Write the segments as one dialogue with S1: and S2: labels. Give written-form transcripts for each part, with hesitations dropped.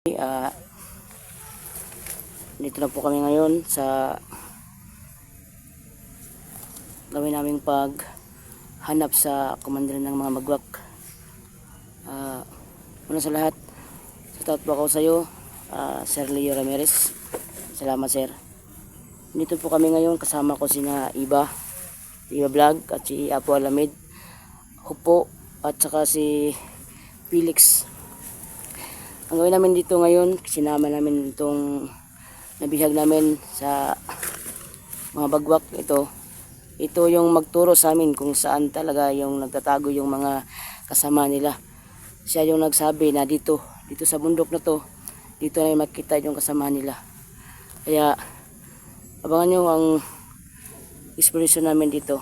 S1: Uh, dito na po kami ngayon sa gawin naming paghanap sa komandan ng mga magwak. Una sa lahat, shoutout po ako sa iyo, Sir Leo Ramirez. Salamat, sir. Dito po kami ngayon, kasama ko sina Iba Vlog at si Apo Alamid, Hupo at saka si Felix. Ang gawin namin dito ngayon, sinama namin itong nabihag namin sa mga bagwak ito. Ito yung magturo sa amin kung saan talaga yung nagtatago yung mga kasama nila. Siya yung nagsabi na dito sa bundok na to, dito na makita yung kasama nila. Kaya abangan nyo ang exploration namin dito.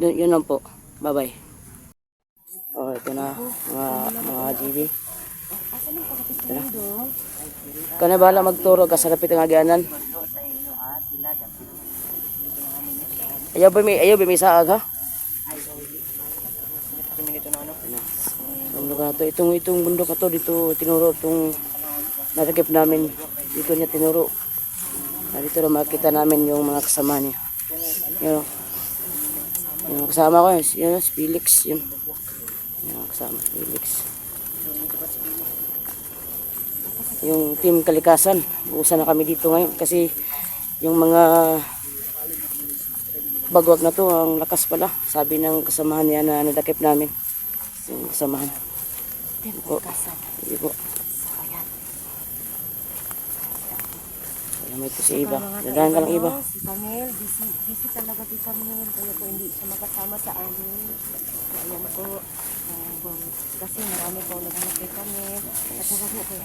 S1: Yun lang po. Bye bye. Oh, ito na mga GD. Kana bala magturo ka sa lapit ng agianan. Ayaw ba may saag ha? Itong bundok na to, dito tinuro itong natakip namin. Dito niya tinuro. Dito na makita namin yung mga kasama niya. Yun. Yung kasama ko yun, si Felix. Yun. Yung kasama si Felix. Yung team kalikasan, usa na kami dito ngayon kasi yung mga bagwag na to, ang lakas pala, sabi ng kasamahan niya na nadakip namin. Yung kasamahan team kalikasan. Ibo. May ito si Iba. Dadahan ka lang, Iba.
S2: Si Camille, busy talaga si Camille. Kaya po hindi siya makasama sa amin. Ayan po. Kasi marami po naghanap kay Camille. At saka po kay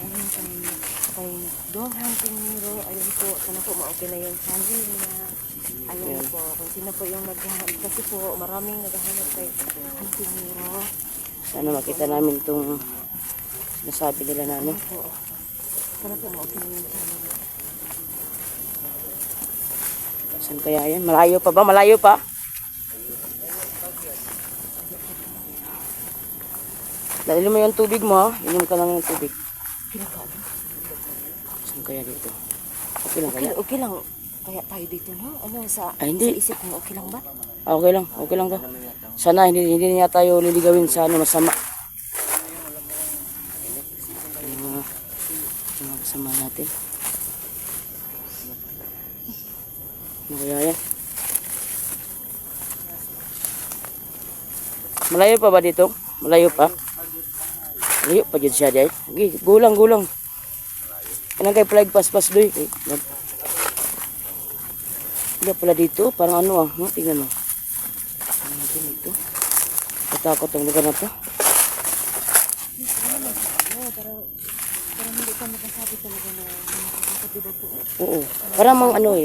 S2: kay Dog Hunting Miro. Ayun po. Sana po ma-okay na yung channel niya. Ayun po. Kung sino po yung naghahanap. Kasi po maraming naghahanap kay Hunting Miro.
S1: Sana makita namin itong nasabi nila na ano.
S2: Sana po ma-okay na yung channel niya.
S1: Saan kaya yan? Malayo pa ba? Malayo pa? Dahil mo yung tubig mo, inom ka lang ng tubig. Saan kaya dito? Okay lang kaya?
S2: Okay lang. Kaya tayo dito, no? Ano, sa
S1: hindi.
S2: isip mo, okay lang ba?
S1: Okay lang. Okay lang to. Sana hindi niya tayo liligawin sa ano masama. Mga kasama natin. Ano kaya yan? Malayo pa ba dito? Malayo pa? Malayo pa dyan siya dyan. Gulang. Kanang kay flag pas doy. Hindi pala dito. Parang ano tingnan mo. Ano natin dito? Katakot ang lugar na to.
S2: Parang hindi ka makasabi talaga na nakakatabi ba po?
S1: Oo. Parang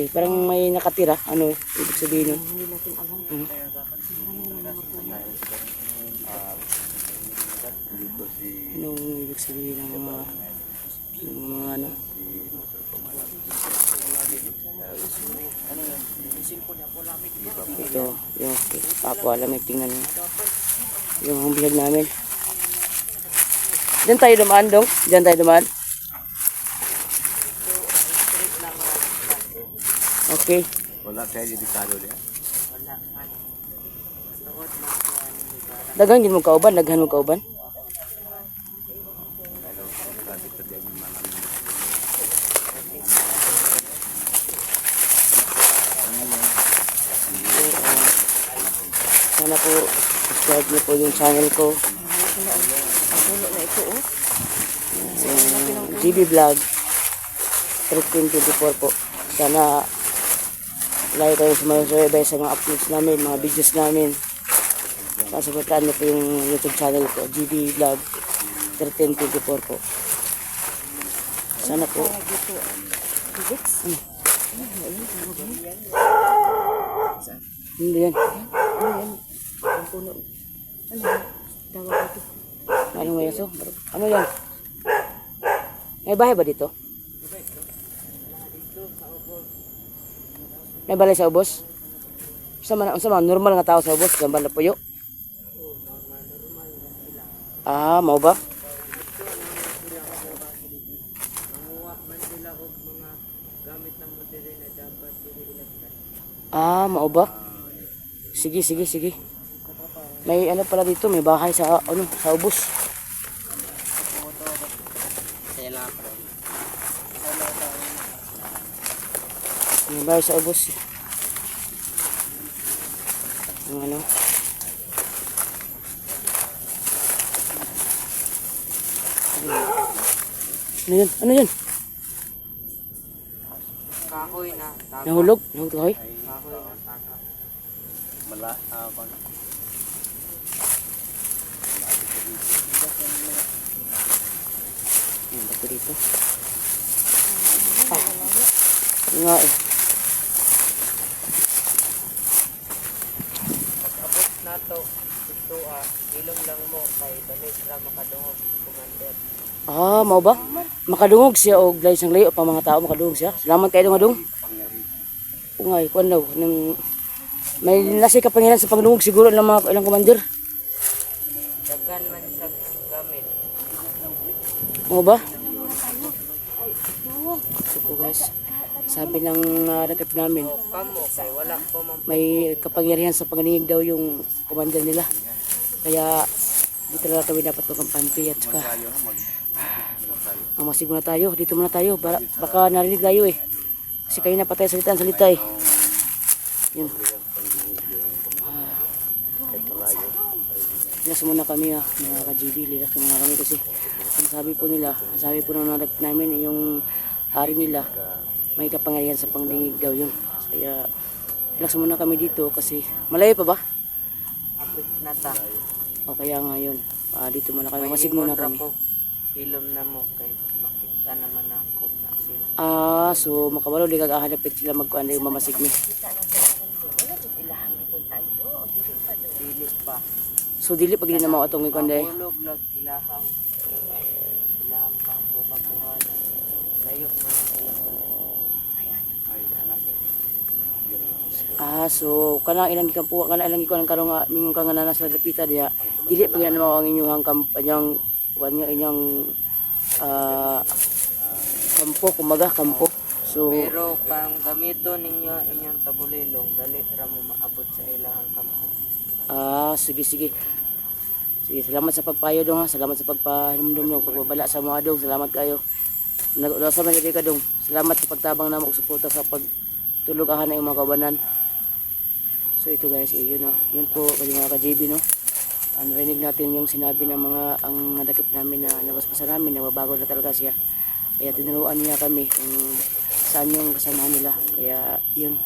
S1: parang may nakatira. Ibig sabihin nun.
S2: Hindi natin alam.
S1: Anong ibig sabihin ng mga ano? Ito, yung Apo Alamid, tingnan nyo. Yung bihag namin. Diyan tayo dumaan, Dong. Diyan tayo dumaan. Okay.
S3: Wala kaya dedikado niya.
S1: Dagang din mo kauban, daghan mo kauban. Sana po subscribe niyo po yung channel ko.
S2: Ang puno na ito, oh.
S1: GB Vlog 1324 po. Sana like kayo sumaybay sa mga uploads namin, mga videos namin. Supportahan niyo po yung YouTube channel ko, GB Vlog 1324 po. Sana po. Hindi yan.
S2: Ang puno. Ano? Tawag ito.
S1: Anong may aso? Ano yan? May bahay ba dito? May balay sa ubos? Sama normal nga tao sa ubos, gambal na puyo. Mau ba?
S4: sila og mga gamit ng modern na dapat dili ilagtan.
S1: Ah, mao ba? Sige, sige, sige. May ano pala dito, may bahay sa ano, sa ubos.
S3: Kaya lang ako.
S1: May bahay sa ubos. Ang ano? Ano yun? Ano yun?
S4: Kahoy na taka.
S1: Nahulog? Nahulog kahoy?
S4: Kahoy na taka.
S3: Mala, ako.
S1: Ayan, bato dito. Ah, ano nga eh.
S4: Abot nato ito ilong lang mo kay dali ra makadungog commander.
S1: Ah, mau ba? Makadungog siya og lain sang layo pa mga tao makadungog siya. Salamat kayo dong. Ungay, kuan daw nang may nasi kapangyarihan sa pagdungog siguro ng mga ilang commander.
S4: Daghan man sa gamit.
S1: Mau ba? So po guys, sabi ng nakap namin,
S4: Kamo kay wala ko man
S1: may kapangyarihan sa pagdungog daw yung commander nila. Kaya dito talaga kami dapat magkampante at saka mamasig muna tayo. Dito muna tayo. Baka narinig tayo eh. Kasi kayo na patay salita eh. Yun. Relax muna kami mga ka-GB. Relax muna kami kasi ang sabi po ng nadag namin yung hari nila may kapangyarihan sa pangdingig daw yun. Kaya relax muna kami dito kasi malayo pa ba?
S4: abot na ta.
S1: O kaya ngayon, dito muna kami. Masig muna kami.
S4: Ilom na mo kay makita naman ako na sila.
S1: So makabalo di kag hanapit sila magkuan yung mamasig mi.
S4: Dili pa.
S1: So dili pag di na mao atong ikuan day.
S4: Ulog lag ilahang kampo kapuhanan. Layo man sila.
S1: So kanang ilang gikampo kanang ilang ikuan karon nga mingon ka nga nanas sa dapita diha. Dili pag na mao ang inyong kampanyang kuan nga inyong kampo kumaga kampo. So
S4: Pero pang gamito ninyo inyong tabulilong dali ra mo maabot sa ilahang kampo.
S1: sige sige. Sige, salamat sa pagpayo dong ha. Salamat sa pagpahinumdum ng pagbabala sa mga dong. Salamat kayo. Nag-usa man kay kadong. Salamat sa pagtabang namo og suporta sa pagtulugahan na yung mga kabanan. So ito guys, yun yun po yung mga ka-JB no. Narinig natin yung sinabi ng mga ang nadakip namin na nabasbasa namin, nababago na talaga siya. Kaya tinuruan niya kami kung saan yung kasamahan nila. Kaya yun,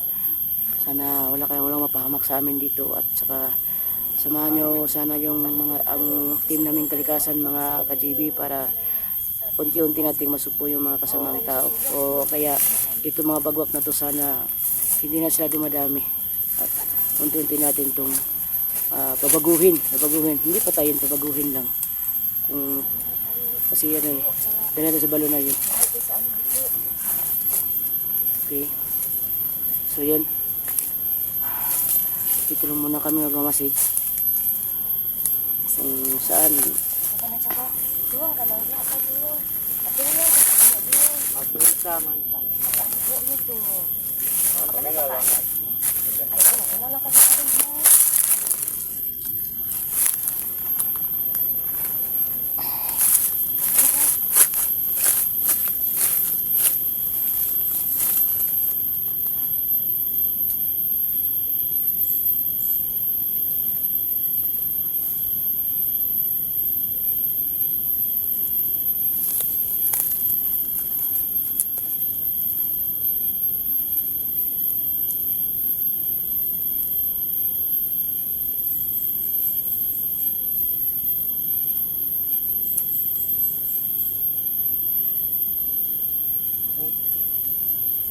S1: sana walang mapahamak sa amin dito at saka samahan nyo sana yung mga ang team naming kalikasan mga ka-JB para unti-unti nating masupo yung mga kasamang tao. O kaya ito mga bagwak na to sana hindi na sila dumadami at unti-unti natin itong pabaguhin. Hindi patayin, pabaguhin lang. Kasi yan dahil natin sa balon na yun. Okay. So yun. Dito lang muna kami magmamasig. Kung saan.
S4: Mabulsa man ta.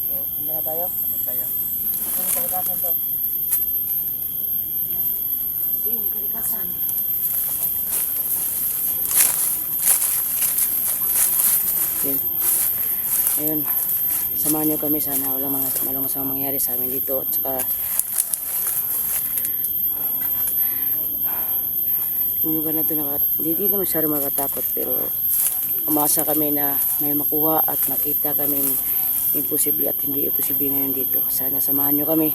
S1: So, handa na tayo. Ano yung kalikasan to? Yung kalikasan. Yun. Ayun. Samahan nyo kami. Sana walang masamang mangyari sa amin dito. At saka yung lugar na ito hindi naman siya makatakot pero umasa kami na may makuha at makita kaming imposible at hindi imposible ngayon dito. Sana samahan nyo kami.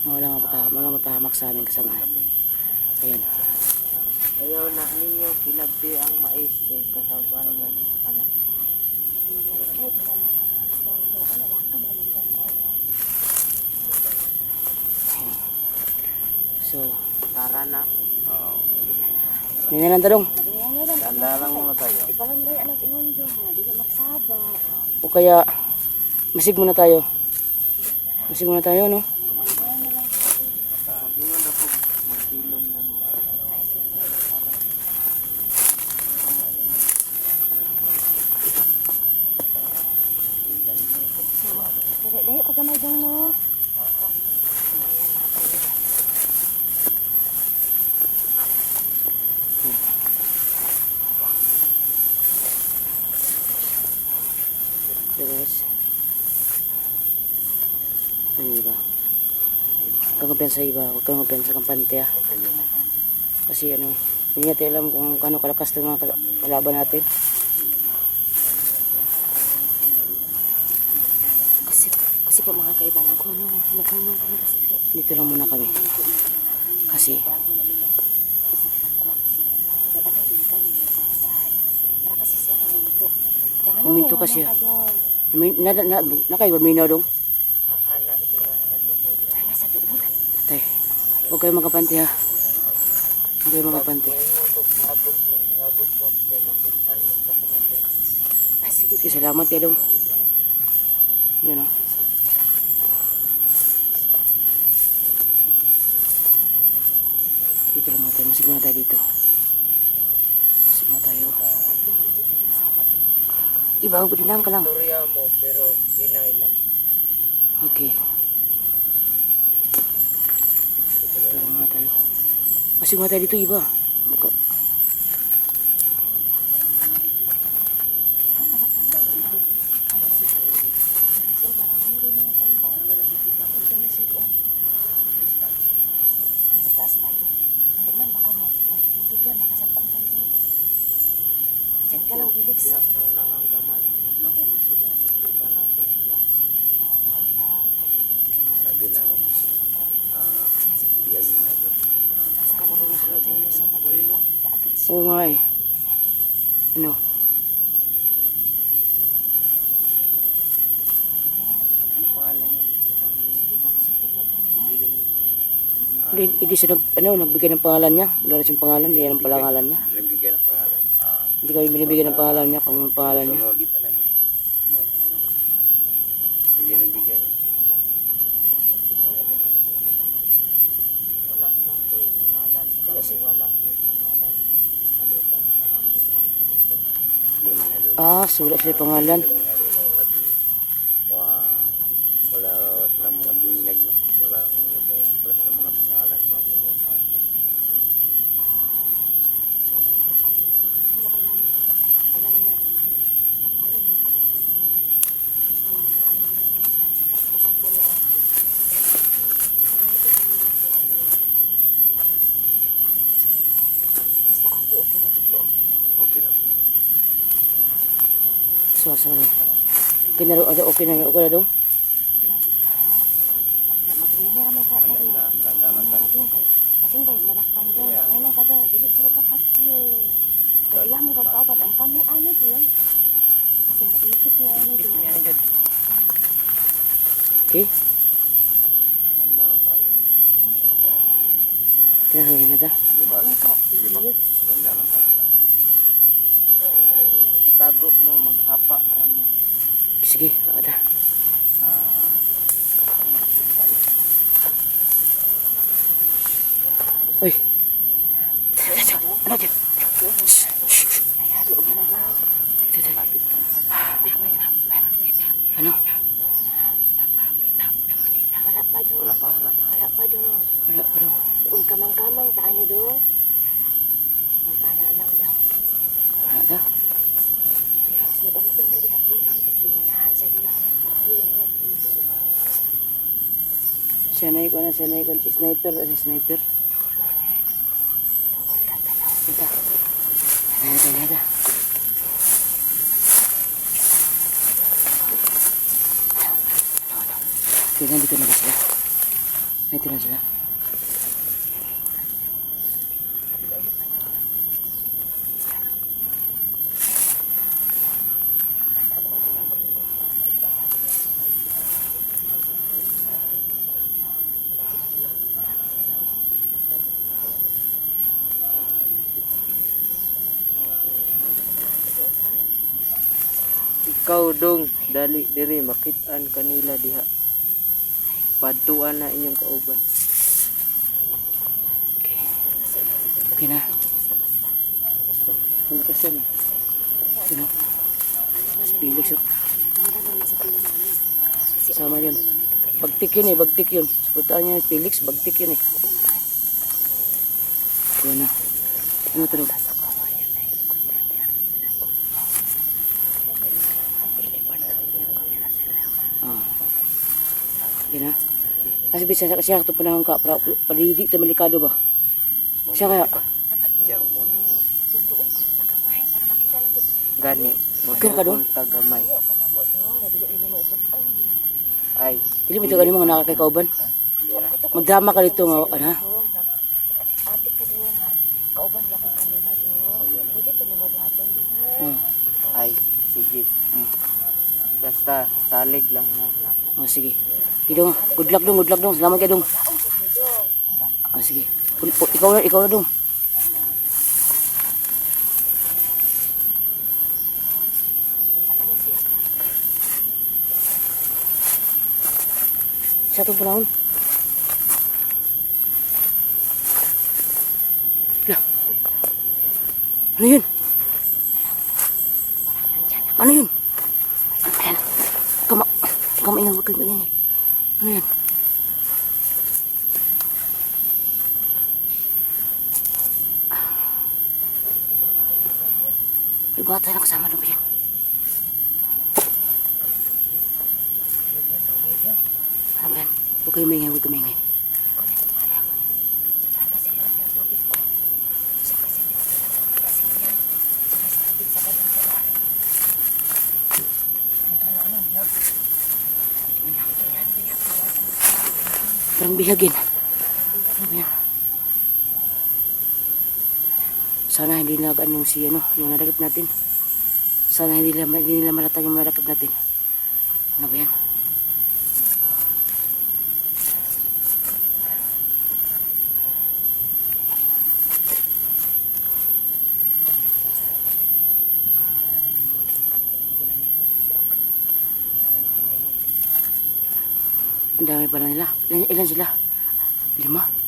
S1: Walang mapahamak sa aming kasamahan. Ayun.
S4: Ayaw na ninyo pinagdi ang mais kay kasaban nga anak.
S1: So,
S4: Tara na.
S1: hindi na lang tanong.
S3: Tanda lang muna tayo.
S2: Ikaw lang ba anak ingon do nga, di ka magsaba.
S1: O kaya, masig muna tayo. Masig muna tayo, no?
S4: Ingon ako magsilom na mo.
S2: Dahil pag gamay dong no.
S1: Guys. Ano iba? Huwag kang mapiyan sa iba. Huwag kang mapiyan sa kampante, ah. Kasi ano, hindi natin alam kung kano kalakas ng mga kalaban natin.
S2: Kasi po mga kaiba, naghunong kami kasi po.
S1: Dito lang muna kami. Kasi,
S2: Ano din kami, nagsasabahan. Para kasi siya huminto.
S1: Huminto kasi, ah. Nakaiba minaw dong.
S2: Sana sa doon.
S1: Tay, huwag kayo magkapante, ha. Huwag kayo magkapante.
S4: Agos mo kay makitaan mo sa kumander.
S2: Sige,
S1: Sige, salamat kayo dong. Yun, oh. Dito lang muna tayo. Masig muna tayo dito. Masig muna tayo. Iba, budinang ka lang.
S4: Storya mo pero hinay lang.
S1: Okay. Dito lang muna tayo. Masig muna tayo dito, iba.
S2: sa taas tayo. Hindi man baka matutog yan, makasampang tayo doon. Diyan ka lang, Felix.
S4: Diya ikaw nang ang gamay. Ako na sila. Kita na ito lang.
S3: Sabi na, yan mo na ito.
S2: Baka marunong sila dyan na isang pagulilo. Kita agad siya.
S1: Oo nga eh. Ano?
S4: Ano pangalan yan?
S2: Sabita pa sa taga ito.
S4: Ibigan niyo.
S1: Hindi siya nagbigay ng pangalan niya. Wala na siyang pangalan. Hindi ang pangalan niya.
S3: Binibigyan ng pangalan.
S1: Hindi kami binibigyan ng pangalan niya kung anong pangalan niya.
S3: Sunod,
S4: Hindi pala yan.
S3: hindi nagbigay.
S4: Wala nang ko'y pangalan. Kasi wala yung pangalan. Maliban sa aming pangkumantin.
S3: Yung mga doon.
S1: Ah, sulat siya yung pangalan.
S3: Wala silang mga binyag. Wala silang mga pangalan.
S2: Alam niya naman. Pangalan niya kung ito niya. Ano namin siya. Paspasan po ni Ate. Basta ako, okay na dito ako.
S3: Okay lang.
S1: So, asa na. Okay na dong.
S2: Magrinira man ka rin.
S3: Danda lang tayo.
S2: Kasi ba, malakpan doon. May mga kadong, dili sila kapatyo. Kaya ilang mga kauban, ang kami ano doon. Kasi naipit niya ano doon.
S1: Okay?
S3: Danda lang tayo.
S1: Kaya hanggang na ta.
S3: Diba? Danda lang tayo.
S4: Itago mo, maghapa rami.
S1: Sige, ta. Uy. Ano dyan? Ano?
S2: Wala pa doon.
S3: Wala pa.
S2: Wala pa doon.
S1: Wala pa daw.
S2: Kung kamang-kamang, taan ni doon. Mag-ana lang daw.
S1: Wala ta.
S2: Mas magamping ka diha, Felix. Dinanahan sa diha.
S1: Siya na ikon si sniper. Sniper. Ito. Ito. Okay, nandito na ba sila? Nandito na sila.
S4: Ikaw dong dali diri makit-an kanila diha. Padtuan na inyong kauban.
S1: Okay na. Ang lakas yan. Ito na. Si Felix. Oh. Sama yun. Bagtik yun eh. Bagtik yun. Sagutaan niya Felix. Bagtik yun eh. Ito na. Ano ito daw? Ah. Okay na. Kasi bisa siya ito panahon ka. Palidi ito malikado ba? Siya kaya.
S3: Siya muna.
S4: Gani.
S1: Okay na ka dong?
S4: Tagamay.
S2: Ayaw ka na mo dong, nabili rin mo itong ano.
S4: Ay,
S1: Dili mo ito ganun mga nakakakauban. Magdrama ka dito nga. Ano?
S2: Atik ka dong nga. Kauban niya kong kanina dong. Pwede ito na mabuhaton dong ha.
S4: ay, sige. Basta salig lang mo na.
S1: Oh, sige. Sige dong. Good luck dong. Good luck dong. Salamat kayo dong. Ah, sige. Ikaw na dong. Sa itong panahon. Lah. Ano yun? Ano yun? Ayan. Kamaingan. Huwag kayo maingay. Ano yan? May bata na kasama doon ba yan? Ano ba yan? Huwag kayo maingay. Huwag kayo maingay. Parang bihagin. Ano ba yan? Sana hindi nagaan yung si ano, yung nadakip natin. Sana hindi nila malata yung nadakip natin. Ano ba yan? Ang dami pala nila. Ilan sila? 5?